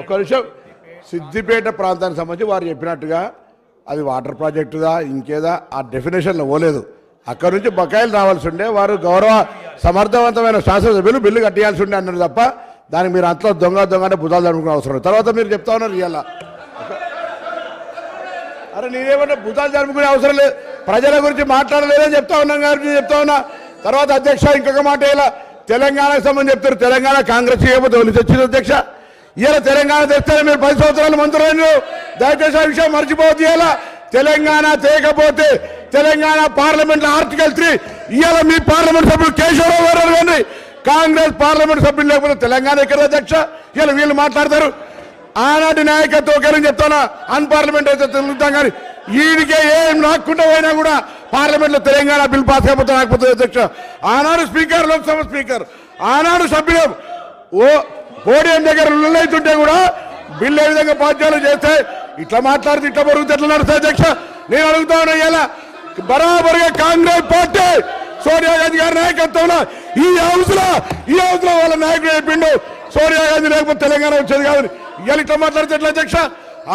ఒక నిమిషం సిద్దిపేట ప్రాంతానికి సంబంధించి వారు చెప్పినట్టుగా అది వాటర్ ప్రాజెక్టుదా ఇంకేదా ఆ డెఫినేషన్లో పోలేదు. అక్కడ నుంచి బకాయిలు రావాల్సి ఉండే వారు గౌరవ సమర్థవంతమైన శాసనసభ్యులు బిల్లు కట్టేయాల్సి ఉండే అన్నారు తప్ప దానికి మీరు అంతలో దొంగ అంటే భుజాలు జరుపుకునే అవసరం. తర్వాత మీరు చెప్తా ఉన్నారు ఇవాళ అరే నేనేమన్నా భుజాలు జరుపుకునే అవసరం లేదు, ప్రజల గురించి మాట్లాడలేదని చెప్తా ఉన్నాం గారు చెప్తా ఉన్నా. తర్వాత అధ్యక్ష ఇంకొక మాట ఇలా తెలంగాణకు సంబంధించి చెప్తారు, తెలంగాణ కాంగ్రెస్ చేయకపోతే వాళ్ళు తెచ్చింది అధ్యక్ష. ఇలా తెలంగాణ తెస్తేనే మీరు 10 సంవత్సరాలు మంత్రులు, దయచేసి ఆ విషయం మర్చిపోవద్దు. ఇలా తెలంగాణ తేకపోతే తెలంగాణ పార్లమెంట్ ఆర్టికల్ 3 ఇవాళ మీ పార్లమెంట్ సభ్యులు కేశవరావు గారు కానీ కాంగ్రెస్ పార్లమెంట్ సభ్యులు లేకపోతే తెలంగాణ ఎక్కడ అధ్యక్ష? ఇలా వీళ్ళు మాట్లాడతారు. ఆనాటి నాయకత్వం ఒకరని చెప్తానా అన్పార్లమెంట్ అయితే తెలుగుతాం కానీ వీడికే ఏం రాకుండా పోయినా కూడా పార్లమెంట్ లో తెలంగాణ బిల్ పాస్ అయిపోతే రాకపోతే అధ్యక్ష. ఆనాడు స్పీకర్, లోక్సభ స్పీకర్, ఆనాడు సభ్యులు పోడియం దగ్గర లొల్లైతుంటే కూడా బిల్లు ఏ విధంగా బాధ్యాలు చేస్తే ఇట్లా మాట్లాడితే ఇట్లా బరుగుతే ఎట్లా నడుస్తాయి అధ్యక్ష? నేను అడుగుతా ఉన్నా ఇలా బరాబరుగా కాంగ్రెస్ పార్టీ సోనియా గాంధీ గారి నాయకత్వంలో ఈ హౌస్ లో వాళ్ళ నాయకుడు చెప్పిండు సోనియా గాంధీ లేకపోతే తెలంగాణ వచ్చేది కాదని. ఇవాళ ఇట్లా మాట్లాడితే ఎట్లా అధ్యక్ష?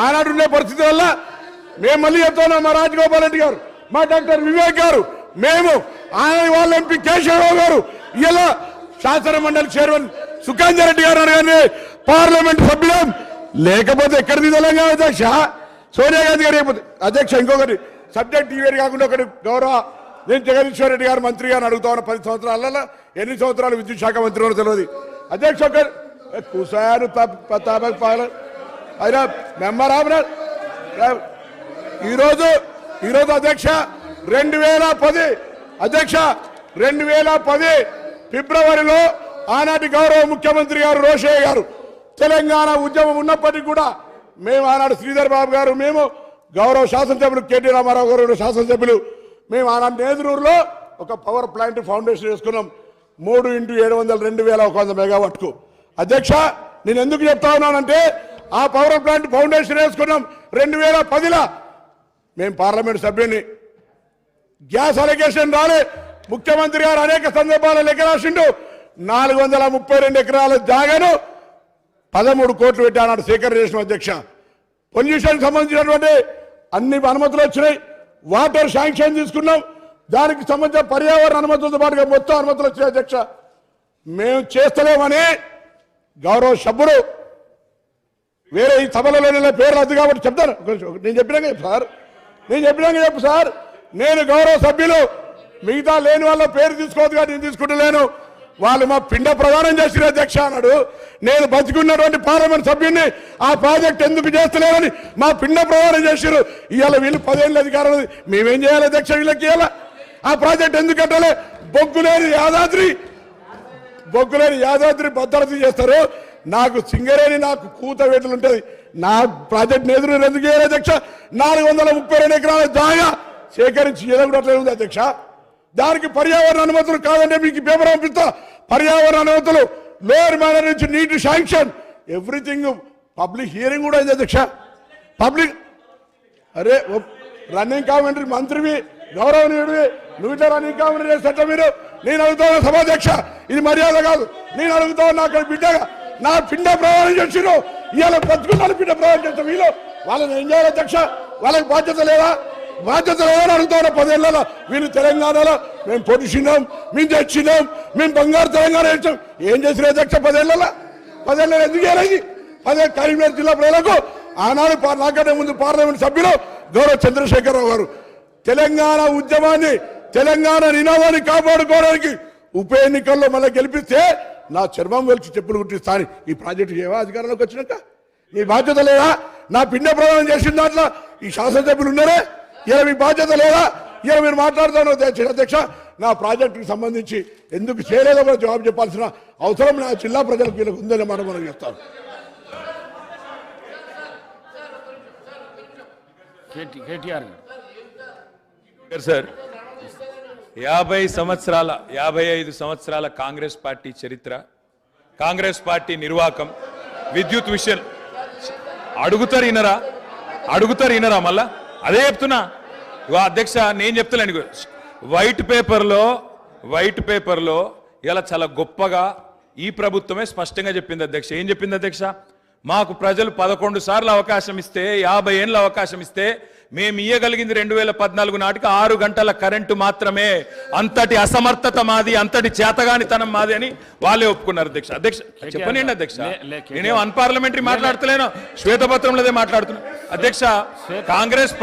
ఆనాడు ఉండే పరిస్థితి వల్ల మేము మళ్ళీ చెప్తా ఉన్నాం, మా రాజగోపాల్ రెడ్డి గారు, మా డాక్టర్ వివేక్ గారు, మేము ఆయన వాళ్ళ ఎంపీ కేశవరావు గారు, ఇలా శాసన మండలి చైర్మన్ సుఖాంజర్ రెడ్డి గారు అనగానే పార్లమెంట్ సభ్యులం లేకపోతే ఎక్కడిది తెలంగాణ అధ్యక్ష? సోనియా గాంధీ గారు అయిపోతే అధ్యక్ష. ఇంకొకటి సబ్జెక్ట్ ఇవేరు కాకుండా ఒకటి గౌరవ నేను జగదీశ్వర్ రెడ్డి గారు మంత్రి గారిని అడుగుతా ఉన్నా, 10 సంవత్సరాలలో ఎన్ని సంవత్సరాలు విద్యుత్ శాఖ మంత్రి కూడా తెలియదు అధ్యక్ష. ఒక కుసాను అయినా మెంబర్ ఆఫ్ ఈరోజు అధ్యక్ష 2010 అధ్యక్ష 2010 ఫిబ్రవరిలో ఆనాటి గౌరవ ముఖ్యమంత్రి గారు రోషయ్య గారు తెలంగాణ ఉద్యమం ఉన్నప్పటికీ కూడా మేము ఆనాడు శ్రీధర్ బాబు గారు, మేము గౌరవ శాసనసభ్యులు కేటీ రామారావు గారు శాసనసభ్యులు, మేము ఆనాడు నేదురూరులో ఒక పవర్ ప్లాంట్ ఫౌండేషన్ చేసుకున్నాం 3x700 2100 మెగావాట్కు. అధ్యక్ష నేను ఎందుకు చెప్తా ఉన్నానంటే ఆ పవర్ ప్లాంట్ ఫౌండేషన్ వేసుకున్నాం 2010లో. మేము పార్లమెంట్ సభ్యుని గ్యాస్ అలిగేషన్ రాలే, ముఖ్యమంత్రి గారు అనేక సందర్భాల్లో లెక్క రాసిండు 432 ఎకరాల జాగాను 13 కోట్లు పెట్టి ఆనాడు సేకరణ చేసిన అధ్యక్ష. పొల్యూషన్ సంబంధించినటువంటి అన్ని అనుమతులు వచ్చినాయి, వాటర్ శాంక్షన్ తీసుకున్నాం, దానికి సంబంధించిన పర్యావరణ అనుమతులతో పాటుగా మొత్తం అనుమతులు వచ్చినాయి అధ్యక్ష. మేము చేస్తలేమని గౌరవ సభ్యుడు వేరే ఈ సభలలో పేర్లు వద్దు కాబట్టి చెప్తాను. నేను చెప్పినాక చెప్పు సార్, చెప్పు సార్. నేను గౌరవ సభ్యులు మిగతా లేని వాళ్ళ పేరు తీసుకోవద్దు కానీ నేను తీసుకుంటలేను. వాళ్ళు మా పిండ ప్రదానం చేసిన అధ్యక్ష అన్నాడు. నేను బతికున్నటువంటి పార్లమెంట్ సభ్యుని ఆ ప్రాజెక్ట్ ఎందుకు చేస్తలేరని మా పిండ ప్రదానం చేశారు. ఇవాళ వీళ్ళు 10 ఏళ్ళ అధికారం, మేమేం చేయాలి అధ్యక్ష? వీళ్ళకి ఇవాళ ఆ ప్రాజెక్ట్ ఎందుకు కట్టాలి? బొగ్గులేని యాదాద్రి భద్రత చేస్తారు. నాకు సింగరేణి నాకు కూత వేటలు ఉంటుంది, నా ప్రాజెక్ట్ ఎదురు ఎందుకు చేయాలి అధ్యక్ష? 432 ఎకరాల జాగా సేకరించి ఎదగట్లేదు ఉంది అధ్యక్ష. దానికి పర్యావరణ అనుమతులు కాదంటే మీకు పేపర్ పంపిస్తా. పర్యావరణ అనుమతులు, లోయర్ మైనర్ నుంచి నీటి శాంక్షన్, ఎవ్రీథింగ్ పబ్లిక్ హియరింగ్ కూడా అయింది అధ్యక్ష. పబ్లిక్ అరే రన్నింగ్ కామెంటరీ మంత్రివి, గౌరవనీయుడివి, నువ్వు ఇట్లా రన్నింగ్ కామెంటరీ చేస్తా మీరు? నేను అడుగుతా సభాధ్యక్ష, ఇది మర్యాద కాదు. నేను అడుగుతా ఉన్నా అక్కడ బిడ్డగా నా పిండ ప్రయాణం చేసిరు, ఇవాళ బతుకున్నాను పిండ ప్రయాణం చేస్తాం. వీళ్ళు వాళ్ళని ఏం చేయాలి అధ్యక్ష? వాళ్ళకి బాధ్యత లేదా అడుగుతా ఉన్నా. 10 ఏళ్ళలో వీళ్ళు తెలంగాణలో మేము పొడిచినాం, మేము తెచ్చినాం, మేము బంగారు తెలంగాణ ఇచ్చాం. ఏం చేసిన అధ్యక్ష 10 ఏళ్ళలో ఎందుకు చేయాలి? 10 కరీంనగర్ జిల్లా ప్రజలకు ఆనాడు నాకంటే ముందు పార్లమెంట్ సభ్యులు గౌరవ చంద్రశేఖరరావు గారు తెలంగాణ ఉద్యమాన్ని, తెలంగాణ నినాదాన్ని కాపాడుకోవడానికి ఉప ఎన్నికల్లో మళ్ళీ గెలిపిస్తే నా చర్మం వెలిచి చెప్పులు కుట్టిస్తాను. ఈ ప్రాజెక్టు చేయవా అధికారంలోకి వచ్చినాక? నీ బాధ్యత లేదా? నా పిండ ప్రదానం చేసిన దాంట్లో ఈ శాసనసభ్యులు ఉన్నారే, ఇలా మీ బాధ్యత లేదా? ఇలా మీరు మాట్లాడుతాను అధ్యక్ష. నా ప్రాజెక్టుకి సంబంధించి ఎందుకు చేయలేదో కూడా జవాబు చెప్పాల్సిన అవసరం నా జిల్లా ప్రజలకు వీళ్ళకి ఉందనే మాట మనం చెప్తాను. సార్ 55 సంవత్సరాల కాంగ్రెస్ పార్టీ చరిత్ర, కాంగ్రెస్ పార్టీ నిర్వాకం, విద్యుత్ విషయం అడుగుతారు ఇనరా మళ్ళా అదే చెప్తున్నా. అధ్యక్ష నేను చెప్తలేను, వైట్ పేపర్లో ఇలా చాలా గొప్పగా ఈ ప్రభుత్వమే స్పష్టంగా చెప్పింది అధ్యక్ష. ఏం చెప్పింది అధ్యక్ష? మాకు ప్రజలు 11 సార్లు అవకాశం ఇస్తే 50 ఏళ్ళ అవకాశం ఇస్తే మేము ఇయ్యగలిగింది 2014 నాటికి 6 గంటల కరెంటు మాత్రమే. అంతటి అసమర్థత మాది, అంతటి చేతగానితనం మాది అని వాళ్ళే ఒప్పుకున్నారు. అధ్యక్ష చెప్పనండి అధ్యక్ష, నేనేం అన్పార్లమెంటరీ మాట్లాడతలేను, శ్వేతపత్రంలోదే మాట్లాడుతున్నా. అధ్యక్ష కాంగ్రెస్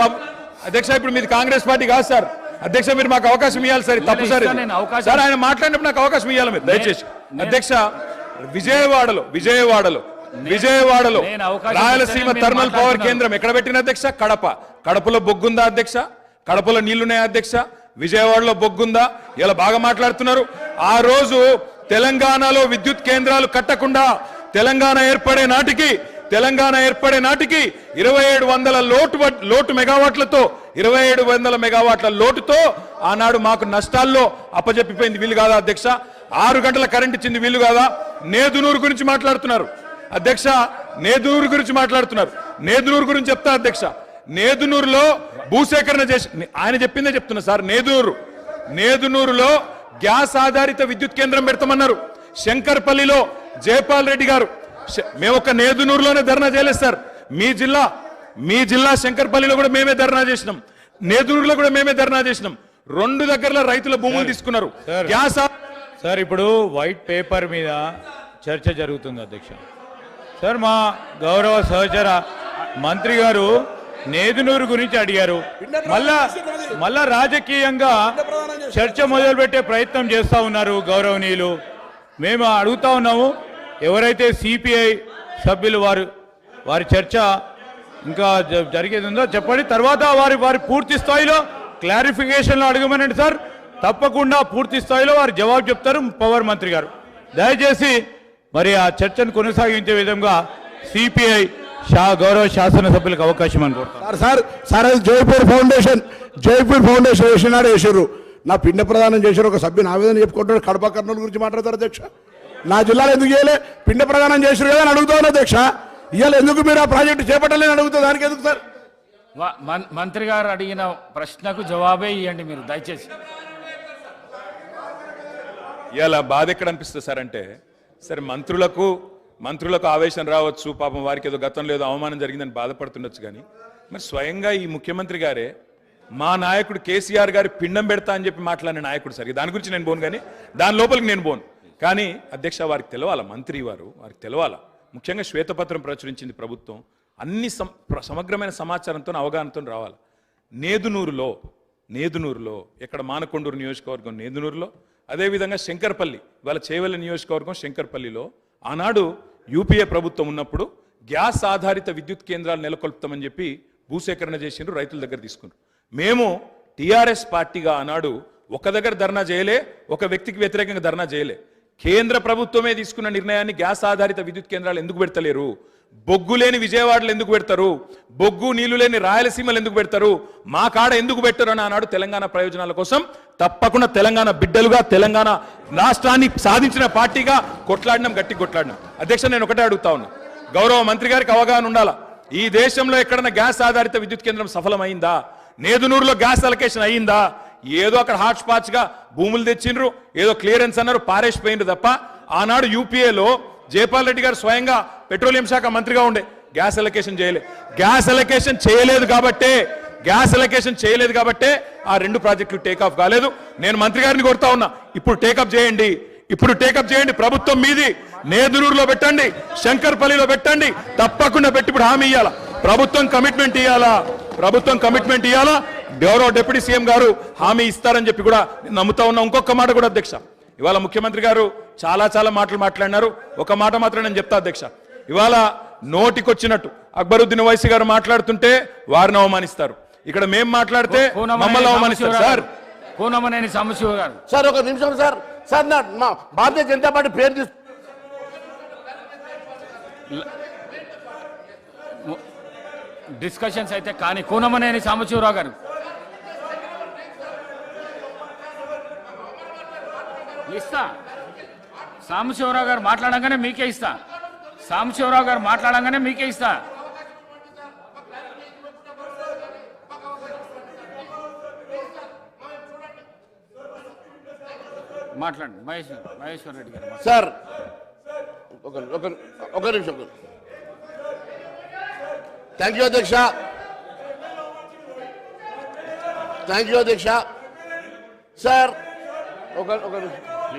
అధ్యక్ష ఇప్పుడు మీది కాంగ్రెస్ పార్టీ కాదు సార్. అధ్యక్ష మీరు మాకు అవకాశం ఇవ్వాలి సార్, తప్పు సార్ సార్ ఆయన మాట్లాడినప్పుడు నాకు అవకాశం ఇవ్వాలి మీరు దయచేసి. అధ్యక్ష విజయవాడలో రాయలసీమ థర్మల్ పవర్ కేంద్రం ఎక్కడ పెట్టిన అధ్యక్ష? కడపలో బొగ్గుందా అధ్యక్ష? కడపలో నీళ్లున్నాయా అధ్యక్ష? విజయవాడలో బొగ్గుందా? ఇలా బాగా మాట్లాడుతున్నారు. ఆ రోజు తెలంగాణలో విద్యుత్ కేంద్రాలు కట్టకుండా తెలంగాణ ఏర్పడే నాటికి 2700 లోటు మెగావాట్లతో 2700 మెగావాట్ల లోటుతో ఆనాడు మాకు నష్టాల్లో అప్పజెప్పిపోయింది. వీలు కాదా అధ్యక్ష? 6 గంటల కరెంట్ ఇచ్చింది వీలు కాదా? నేదునూరు గురించి మాట్లాడుతున్నారు అధ్యక్ష, నేదునూరు గురించి చెప్తా అధ్యక్ష. నేదునూరులో భూసేకరణ చేసి ఆయన చెప్పిందే చెప్తున్నా సార్. నేదునూరులో గ్యాస్ ఆధారిత విద్యుత్ కేంద్రం పెడతామన్నారు. శంకర్పల్లిలో జయపాల్ రెడ్డి గారు, మేము ఒక నేదునూరులోనే ధర్నా చేయలేదు సార్. మీ జిల్లా శంకర్పల్లిలో కూడా మేమే ధర్నా చేసినాం, నేదునూరులో కూడా మేమే ధర్నా చేసినాం. 2 దగ్గరలో రైతుల భూములు తీసుకున్నారు. గ్యాస్ సార్ ఇప్పుడు వైట్ పేపర్ మీద చర్చ జరుగుతుంది అధ్యక్ష. సార్ మా గౌరవ సహచర మంత్రి గారు నేదునూరు గురించి అడిగారు. మళ్ళా రాజకీయంగా చర్చ మొదలుపెట్టే ప్రయత్నం చేస్తా ఉన్నారు గౌరవనీయులు. మేము అడుగుతా ఉన్నాము, ఎవరైతే సిపిఐ సభ్యులు వారి చర్చ ఇంకా జరిగేది ఉందో చెప్పండి. తర్వాత వారి పూర్తి స్థాయిలో క్లారిఫికేషన్లో అడగమనండి సార్. తప్పకుండా పూర్తి స్థాయిలో వారు జవాబు చెప్తారు పవర్ మంత్రి గారు. దయచేసి మరి ఆ చర్చను కొనసాగించే విధంగా సిపిఐ గౌరవ శాసనసభ్యులకు అవకాశం అనుకుంటారు. సార్ అది జైపూర్ ఫౌండేషన్ వేసినారు. నా పిండ ప్రదానం చేశారు ఒక సభ్యుని ఆవేదన చెప్పుకుంటాడు. కడప కర్నూలు గురించి మాట్లాడతారు అధ్యక్ష. నా జిల్లాలో ఎందుకు చేయలే? పిండ ప్రదానం చేశారు కదా అని అడుగుతాను అధ్యక్ష. ఇవాళ ఎందుకు మీరు ఆ ప్రాజెక్టు చేపట్టలేని అడుగుతా, దానికి ఎందుకు సార్? మంత్రి గారు అడిగిన ప్రశ్నకు జవాబే ఇవ్వండి మీరు దయచేసి. ఇలా బాధ ఎక్కడ అనిపిస్తుంది సార్ అంటే, సరే మంత్రులకు ఆవేశం రావచ్చు, పాపం వారికి ఏదో గతంలో ఏదో అవమానం జరిగిందని బాధపడుతుండొచ్చు. కానీ మరి స్వయంగా ఈ ముఖ్యమంత్రి గారే మా నాయకుడు కేసీఆర్ గారి పిండం పెడతా అని చెప్పి మాట్లాడిన నాయకుడు సార్. దాని గురించి నేను పోను, కానీ దాని లోపలికి నేను పోను. కానీ అధ్యక్ష వారికి తెలవాలా, వారికి తెలవాలా. ముఖ్యంగా శ్వేతపత్రం ప్రచురించింది ప్రభుత్వం, అన్ని సమగ్రమైన సమాచారంతో అవగాహనతో రావాలి. నేదునూరులో ఇక్కడ మానకొండూరు నియోజకవర్గం నేదునూరులో, అదేవిధంగా శంకర్పల్లి వాళ్ళ చేవెళ్ళ నియోజకవర్గం శంకర్పల్లిలో ఆనాడు యూపీఏ ప్రభుత్వం ఉన్నప్పుడు గ్యాస్ ఆధారిత విద్యుత్ కేంద్రాలు నెలకొల్పుతామని చెప్పి భూసేకరణ చేసిండ్రు, రైతుల దగ్గర తీసుకున్నారు. మేము టీఆర్ఎస్ పార్టీగా ఆనాడు ఒక దగ్గర ధర్నా చేయలే, ఒక వ్యక్తికి వ్యతిరేకంగా ధర్నా చేయలే. కేంద్ర ప్రభుత్వమే తీసుకున్న నిర్ణయాన్ని గ్యాస్ ఆధారిత విద్యుత్ కేంద్రాలు ఎందుకు పెడతలేరు? బొగ్గు లేని విజయవాడలో ఎందుకు పెడతారు? బొగ్గు నీళ్లు లేని రాయలసీమలు ఎందుకు పెడతారు? మా కాడ ఎందుకు పెట్టరు అని ఆనాడు తెలంగాణ ప్రయోజనాల కోసం తప్పకుండా తెలంగాణ బిడ్డలుగా తెలంగాణ రాష్ట్రాన్ని సాధించిన పార్టీగా గట్టి కొట్లాడినాం. అధ్యక్ష నేను ఒకటే అడుగుతా ఉన్నా, గౌరవ మంత్రి గారికి అవగాహన ఉండాలా. ఈ దేశంలో ఎక్కడన్నా గ్యాస్ ఆధారిత విద్యుత్ కేంద్రం సఫలమైందా? నేదునూరులో గ్యాస్ అలొకేషన్ అయ్యిందా? ఏదో అక్కడ హాట్ స్పాట్స్ గా భూములు తెచ్చిండ్రు, ఏదో క్లియరెన్స్ అన్నారు, పారేసిపోయిండ్రు తప్ప ఆనాడు యూపీఏలో జయపాల్ రెడ్డి గారు స్వయంగా పెట్రోలియం శాఖ మంత్రిగా ఉండే గ్యాస్ అలొకేషన్ చేయలేదు కాబట్టే ఆ 2 ప్రాజెక్టులు టేకాఫ్ కాలేదు. నేను మంత్రి గారిని కోరుతా ఉన్నా, ఇప్పుడు టేకప్ చేయండి. ప్రభుత్వం మీది. నేదునూరులో పెట్టండి, శంకర్పల్లిలో పెట్టండి, తప్పకుండా పెట్టి ఇప్పుడు హామీ ఇవ్వాలా. ప్రభుత్వం కమిట్మెంట్ ఇవ్వాలా. గౌరవ డిప్యూటీ సీఎం గారు హామీ ఇస్తారని చెప్పి కూడా నమ్ముతా ఉన్నా. ఇంకొక మాట కూడా అధ్యక్ష, ఇవాళ ముఖ్యమంత్రి గారు చాలా మాటలు మాట్లాడినారు. ఒక మాట మాత్రం నేను చెప్తా అధ్యక్ష, ఇవాళ నోటికొచ్చినట్టు అక్బరుద్దీన్ ఓవైసీ గారు మాట్లాడుతుంటే వారిని అవమానిస్తారు, ఇక్కడ మేము మాట్లాడితే మమ్మల్ని అవమానిస్తారు. సార్ కూనమనేని సాంబశివ గారు సార్ ఒక నిమిషం సార్ మా భారతీయ జనతా పార్టీ పేరు డిస్కషన్స్ అయితే కానీ కూనమనేని సాంబశివరావు గారు ఇస్తా. సాంబశివరావు గారు మాట్లాడంగానే మీకే ఇస్తా. మాట్లాడండి మహేశ్వర్ రెడ్డి గారు. సార్ ఒక నిమిషం థ్యాంక్ యూ అధ్యక్ష. థ్యాంక్ యూ అధ్యక్ష. సార్ ఒక నిమిషం.